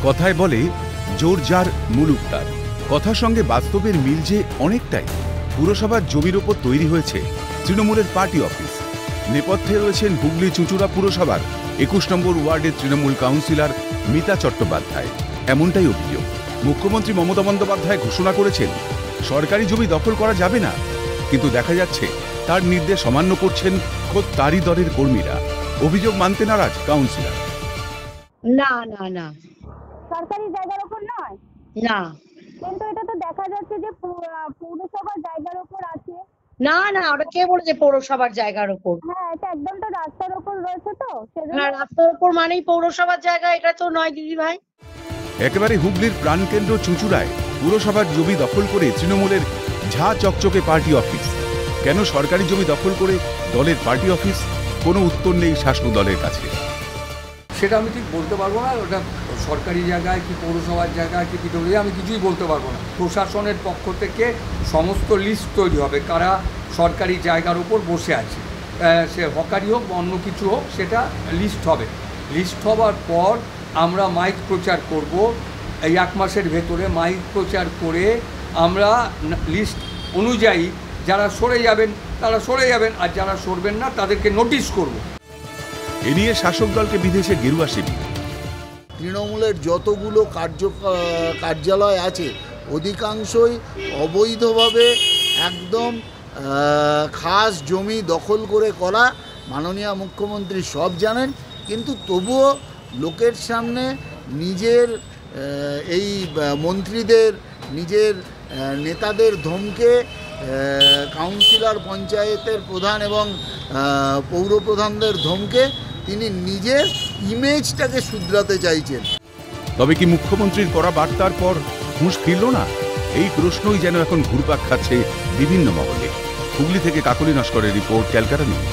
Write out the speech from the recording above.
কথায় বলে জোর যার মুলুক তার। কথার সঙ্গে বাস্তবের মিল যে অনেকটাই। পুরসভার জমির ওপর তৈরি হয়েছে তৃণমূলের পার্টি অফিস। নেপথ্যে রয়েছেন হুগলি চুঁচুড়া পুরসভার ২১ নম্বর ওয়ার্ডের তৃণমূল কাউন্সিলর মিতা চট্টোপাধ্যায়। এমনটাই অভিযোগ। মুখ্যমন্ত্রী মমতা বন্দ্যোপাধ্যায় ঘোষণা করেছেন সরকারি জমি দখল করা যাবে না, কিন্তু দেখা যাচ্ছে তার নির্দেশ অমান্য করছেন খোদ তারই দলের কর্মীরা। অভিযোগ মানতে নারাজ কাউন্সিলর। না না না, সরকারি জায়গার উপর নয়, না কিন্তু এটা তো দেখা যাচ্ছে যে পৌরসভার জায়গার উপর আছে। না না, ওটা কে বলেছে পৌরসভার জায়গার উপর? হ্যাঁ, এটা একদম তো রাস্তার উপর রয়েছে, তো না, রাস্তার উপর মানেই পৌরসভার জায়গা, এটা তো নয় দিদি ভাই। একেবারে হুগলির প্রাণকেন্দ্র চুঁচুড়ায় পুরসভার জমি দখল করে তৃণমূলের ঝা চকচকে পার্টি অফিস। কেন সরকারি জমি দখল করে দলের পার্টি অফিস? কোনো উত্তর নেই শাসক দলের কাছে। সেটা আমি ঠিক বলতে পারবো না, ওটা সরকারি জায়গায় কি পৌরসভার জায়গায় কি পিডব্লিউ, আমি কিছুই বলতে পারবো না। প্রশাসনের পক্ষ থেকে সমস্ত লিস্ট তৈরি হবে কারা সরকারি জায়গার উপর বসে আছে, সে হকারি হোক বা অন্য কিছু হোক, সেটা লিস্ট হবে। লিস্ট হওয়ার পর আমরা মাইক প্রচার করব। এই 1 মাসের ভেতরে মাইক প্রচার করে আমরা লিস্ট অনুযায়ী যারা সরে যাবেন তারা সরে যাবেন, আর যারা সরবেন না তাদেরকে নোটিশ করব। এ নিয়ে শাসক দলকে বিধেছে গেরুয়া শিবির। তৃণমূলের যতগুলো কার্যালয় আছে অধিকাংশই অবৈধভাবে একদম খাস জমি দখল করে করা। মাননীয় মুখ্যমন্ত্রী সব জানেন, কিন্তু তবুও লোকের সামনে নিজের এই মন্ত্রীদের, নিজের নেতাদের ধমকে কাউন্সিলর, পঞ্চায়েতের প্রধান এবং পৌর প্রধানদের ধমকে তিনি নিজের ইমেজটাকে শুধরাতে চাইছেন। তবে কি মুখ্যমন্ত্রীর করা বার্তার পর হুঁশ ফিরল না? এই প্রশ্নই যেন এখন ঘুরপাক খাচ্ছে বিভিন্ন মহলে। হুগলি থেকে কাকলি নস্করের রিপোর্ট, ক্যালকাটা নিউজ।